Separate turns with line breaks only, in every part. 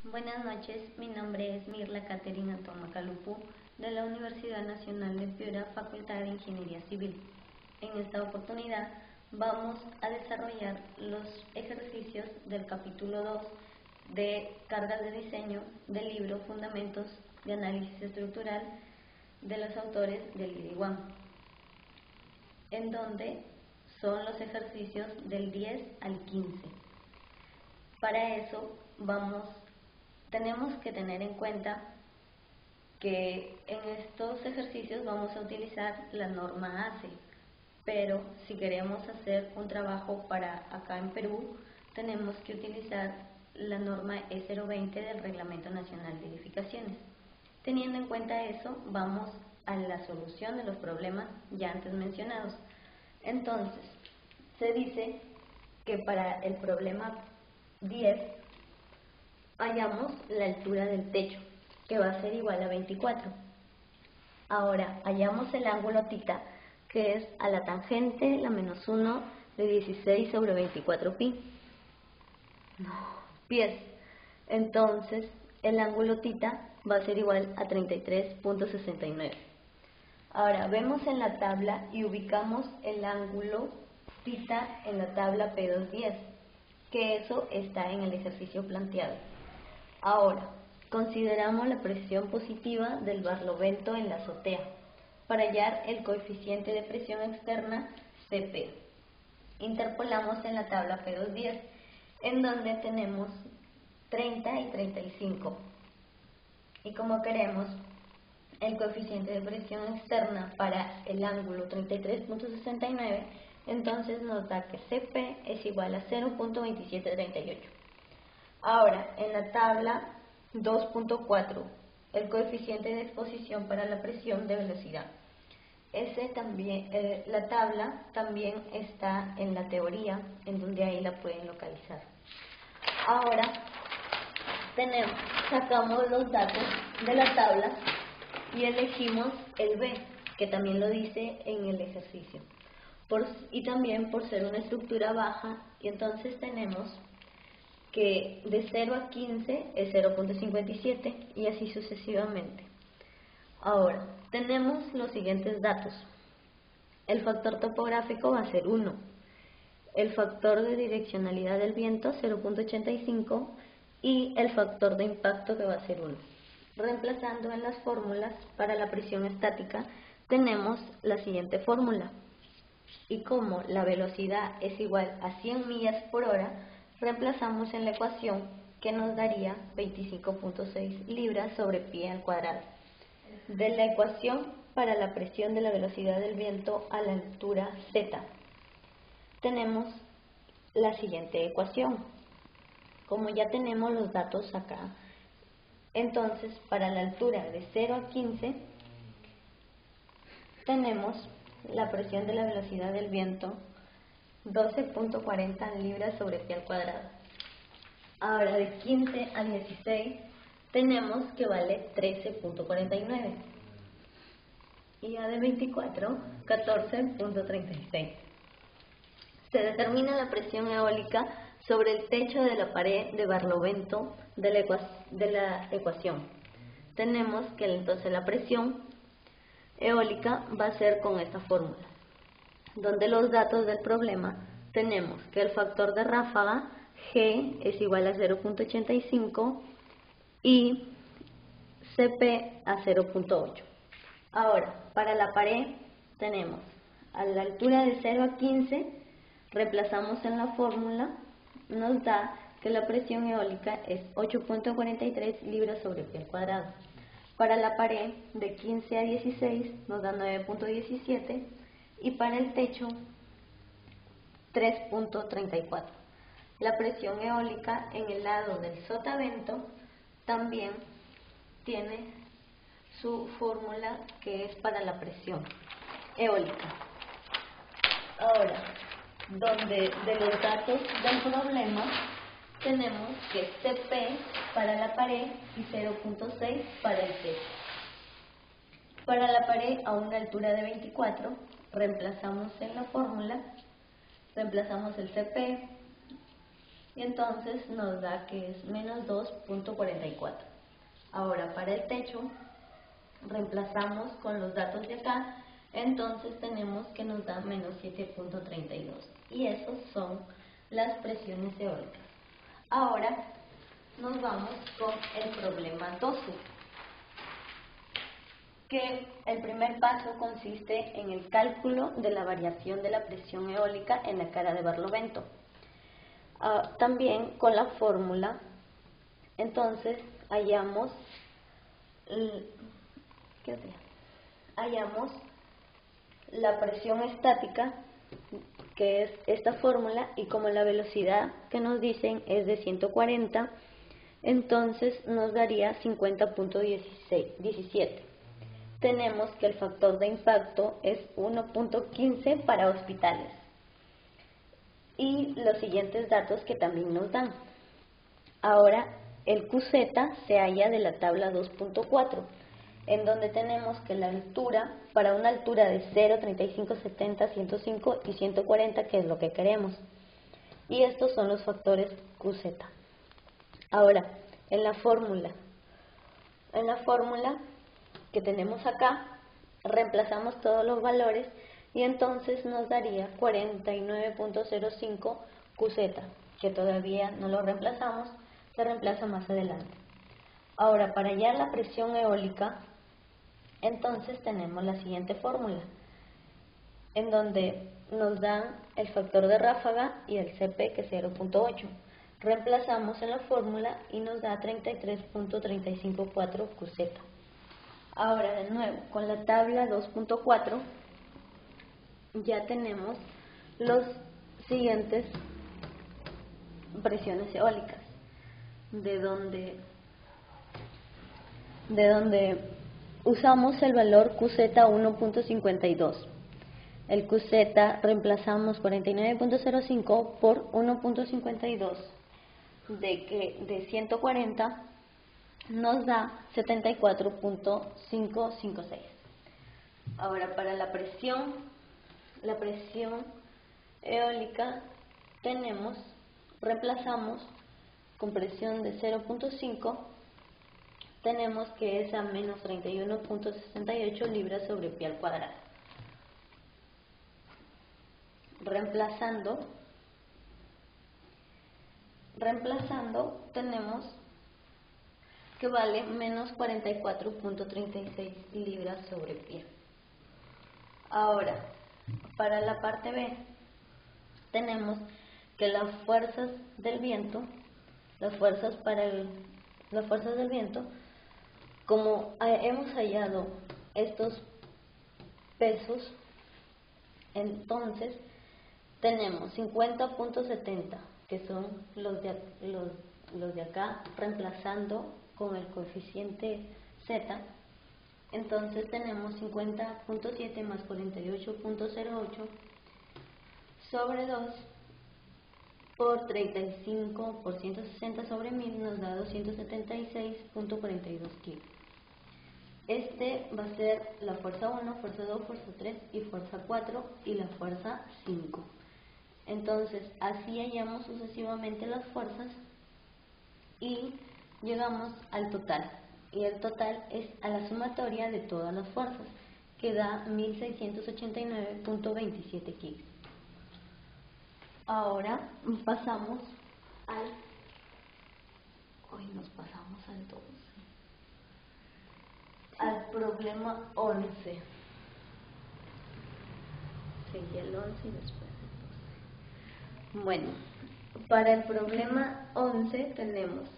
Buenas noches, mi nombre es Mirla Caterina Tomacalupú de la Universidad Nacional de Piura, Facultad de Ingeniería Civil. En esta oportunidad vamos a desarrollar los ejercicios del capítulo 2 de Cargas de Diseño del libro Fundamentos de Análisis Estructural de los autores de Lili Wang, en donde son los ejercicios del 10 al 15. Para eso tenemos que tener en cuenta que en estos ejercicios vamos a utilizar la norma ACE, pero si queremos hacer un trabajo para acá en Perú, tenemos que utilizar la norma E020 del Reglamento Nacional de Edificaciones. Teniendo en cuenta eso, vamos a la solución de los problemas ya antes mencionados. Entonces, se dice que para el problema 10 hallamos la altura del techo, que va a ser igual a 24. Ahora, hallamos el ángulo θ, que es a la tangente la menos 1 de 16 sobre 24 pi. Pies. Entonces, el ángulo θ va a ser igual a 33.69. Ahora, vemos en la tabla y ubicamos el ángulo θ en la tabla P210, que eso está en el ejercicio planteado. Ahora, consideramos la presión positiva del barlovento en la azotea para hallar el coeficiente de presión externa Cp. Interpolamos en la tabla P210, en donde tenemos 30 y 35. Y como queremos el coeficiente de presión externa para el ángulo 33.69, entonces nos da que Cp es igual a 0.2738. Ahora, en la tabla 2.4, el coeficiente de exposición para la presión de velocidad. La tabla también está en la teoría, en donde ahí la pueden localizar. Ahora, sacamos los datos de la tabla y elegimos el B, que también lo dice en el ejercicio. Y también por ser una estructura baja, y entonces tenemos que de 0 a 15 es 0.57 y así sucesivamente. Ahora, tenemos los siguientes datos. El factor topográfico va a ser 1, el factor de direccionalidad del viento 0.85 y el factor de impacto que va a ser 1. Reemplazando en las fórmulas para la presión estática, tenemos la siguiente fórmula. Y como la velocidad es igual a 100 millas por hora, reemplazamos en la ecuación que nos daría 25.6 libras sobre pie al cuadrado. De la ecuación para la presión de la velocidad del viento a la altura z, tenemos la siguiente ecuación. Como ya tenemos los datos acá, entonces para la altura de 0 a 15 tenemos la presión de la velocidad del viento 12.40 libras sobre pie al cuadrado. Ahora de 15 a 16 tenemos que vale 13.49 y ya de 24, 14.36. Se determina la presión eólica sobre el techo de la pared de barlovento de la ecuación. Tenemos que entonces la presión eólica va a ser con esta fórmula, donde los datos del problema tenemos que el factor de ráfaga G es igual a 0.85 y Cp a 0.8. Ahora, para la pared tenemos a la altura de 0 a 15, reemplazamos en la fórmula, nos da que la presión eólica es 8.43 libras sobre pie al cuadrado. Para la pared de 15 a 16 nos da 9.17 y para el techo 3.34. La presión eólica en el lado del sotavento también tiene su fórmula, que es para la presión eólica. Ahora, donde de los datos del problema tenemos que Cp para la pared y 0.6 para el techo. Para la pared a una altura de 24, reemplazamos en la fórmula, reemplazamos el Cp y entonces nos da que es menos 2.44. Ahora para el techo reemplazamos con los datos de acá, entonces tenemos que nos da menos 7.32 y esos son las presiones eólicas. Ahora nos vamos con el problema 12, que el primer paso consiste en el cálculo de la variación de la presión eólica en la cara de Barlovento. También con la fórmula, entonces hallamos la presión estática, que es esta fórmula, y como la velocidad que nos dicen es de 140, entonces nos daría 50.17. Tenemos que el factor de impacto es 1.15 para hospitales. Y los siguientes datos que también nos dan. Ahora, el QZ se halla de la tabla 2.4, en donde tenemos que la altura, para una altura de 0, 35, 70, 105 y 140, que es lo que queremos. Y estos son los factores QZ. Ahora, en la fórmula que tenemos acá, reemplazamos todos los valores y entonces nos daría 49.05 QZ, que todavía no lo reemplazamos, se reemplaza más adelante. Ahora, para hallar la presión eólica, entonces tenemos la siguiente fórmula, en donde nos dan el factor de ráfaga y el CP, que es 0.8. Reemplazamos en la fórmula y nos da 33.354 QZ. Ahora, de nuevo, con la tabla 2.4 ya tenemos los siguientes presiones eólicas, de donde usamos el valor QZ 1.52. El QZ reemplazamos 49.05 por 1.52, de 140 nos da 74.556. Ahora, para la presión eólica reemplazamos con presión de 0.5, tenemos que es a menos 31.68 libras sobre pie al cuadrado. Reemplazando tenemos que vale menos 44.36 libras sobre pie. Ahora, para la parte B, tenemos que las fuerzas del viento, como hemos hallado estos pesos, entonces tenemos 50.70, que son los de acá, reemplazando con el coeficiente Z, entonces tenemos 50.7 más 48.08 sobre 2 por 35 por 160 sobre 1000 nos da 276.42 kilos. Este va a ser la fuerza 1, fuerza 2, fuerza 3 y fuerza 4 y la fuerza 5. Entonces, así hallamos sucesivamente las fuerzas y llegamos al total. Y el total es a la sumatoria de todas las fuerzas, que da 1689.27 kilos. Ahora pasamos al 12. Al problema 11. Sería el 11 y después el 12. Bueno, para el problema 11 tenemos,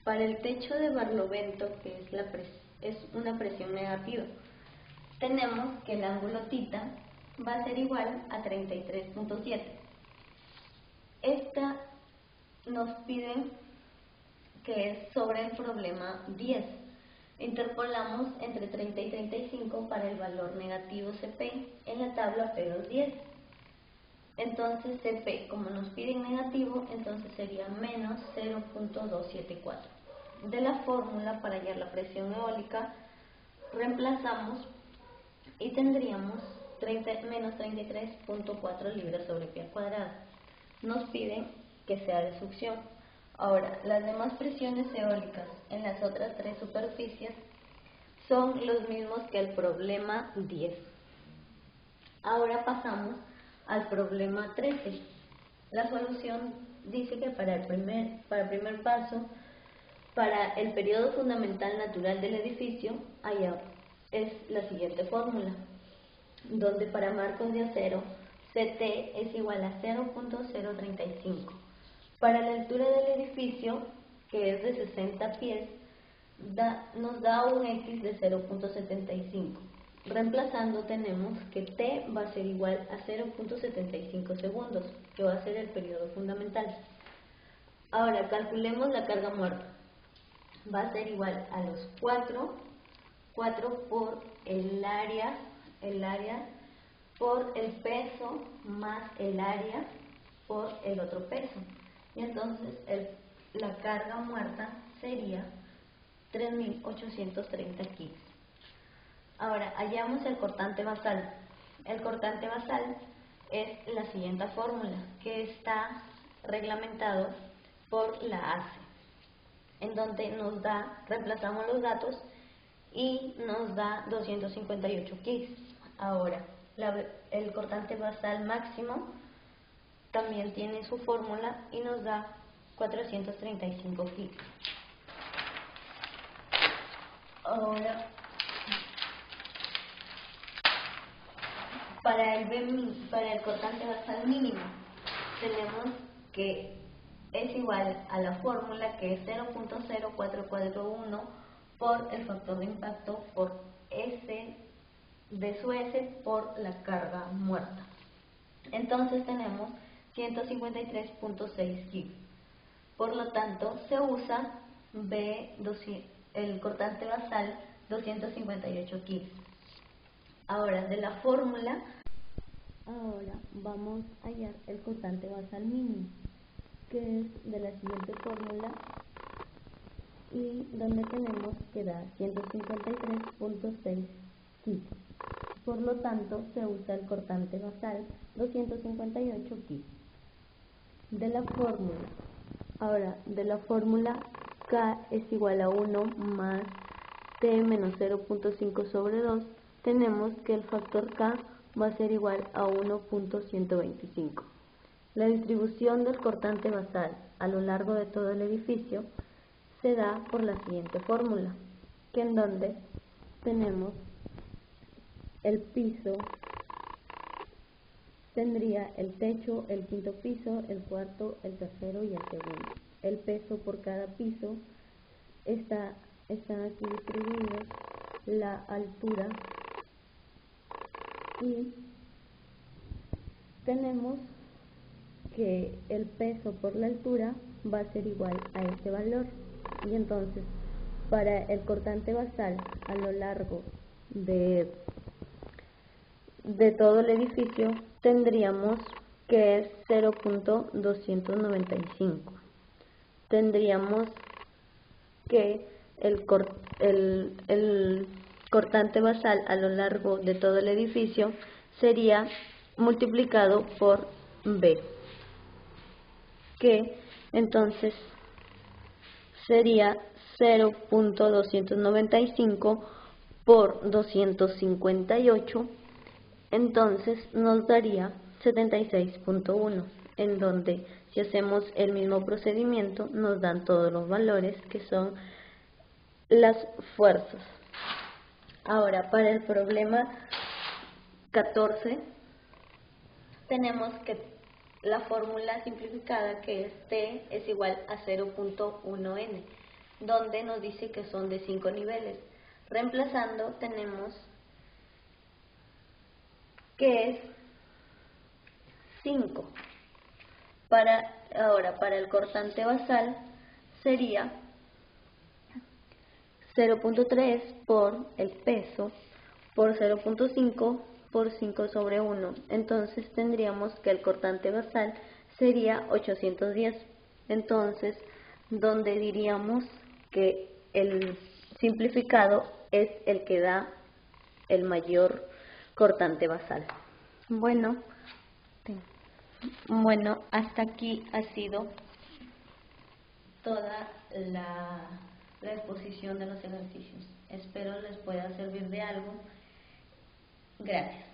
para el techo de Barlovento, que es una presión negativa, tenemos que el ángulo θ va a ser igual a 33.7. Esta nos piden que es sobre el problema 10. Interpolamos entre 30 y 35 para el valor negativo CP en la tabla P210. Entonces CP, como nos piden negativo, entonces sería menos 0.274. De la fórmula para hallar la presión eólica, reemplazamos y tendríamos menos 33.4 libras sobre pie al cuadrado. Nos piden que sea de succión. Ahora, las demás presiones eólicas en las otras tres superficies son los mismos que el problema 10. Ahora pasamos al problema 13. La solución dice que para el primer paso, para el periodo fundamental natural del edificio, allá es la siguiente fórmula, donde para marcos de acero, CT es igual a 0.035. Para la altura del edificio, que es de 60 pies, nos da un X de 0.75. Reemplazando tenemos que T va a ser igual a 0.75 segundos, que va a ser el periodo fundamental. Ahora calculemos la carga muerta. Va a ser igual a los 4 por el área por el peso más el área por el otro peso. Y entonces la carga muerta sería 3.830 kilos. Ahora, hallamos el cortante basal. El cortante basal es la siguiente fórmula, que está reglamentado por la ACE, en donde nos da, reemplazamos los datos y nos da 258 kilos. Ahora, el cortante basal máximo también tiene su fórmula y nos da 435 kilos. Ahora, para el cortante basal mínimo, tenemos que es igual a la fórmula, que es 0.0441 por el factor de impacto por S de su S por la carga muerta. Entonces tenemos 153.6 kilos. Por lo tanto, se usa el cortante basal 258 kilos. Ahora, de la fórmula, ahora vamos a hallar el cortante basal mínimo, que es de la siguiente fórmula, y donde tenemos que dar 153.6 kilos. Por lo tanto, se usa el cortante basal 258 kilos. De la fórmula, ahora, de la fórmula, K es igual a 1 más T menos 0.5 sobre 2, tenemos que el factor K va a ser igual a 1.125. La distribución del cortante basal a lo largo de todo el edificio se da por la siguiente fórmula, que en donde tenemos el piso, tendría el techo, el quinto piso, el cuarto, el tercero y el segundo. El peso por cada piso están aquí distribuidos, la altura, y tenemos que el peso por la altura va a ser igual a este valor. Y entonces, para el cortante basal a lo largo de todo el edificio, tendríamos que es 0.295. Tendríamos que el cortante basal a lo largo de todo el edificio sería multiplicado por B, que entonces sería 0.295 por 258, entonces nos daría 76.1, en donde si hacemos el mismo procedimiento nos dan todos los valores que son las fuerzas. Ahora, para el problema 14 tenemos que la fórmula simplificada, que es T es igual a 0.1n, donde nos dice que son de 5 niveles. Reemplazando tenemos que es 5. Ahora, para el cortante basal sería 0.3 por el peso por 0.5 por 5 sobre 1. Entonces tendríamos que el cortante basal sería 810. Entonces, donde diríamos que el simplificado es el que da el mayor cortante basal. Bueno, Bueno, hasta aquí ha sido toda la exposición de los ejercicios. Espero les pueda servir de algo. Gracias.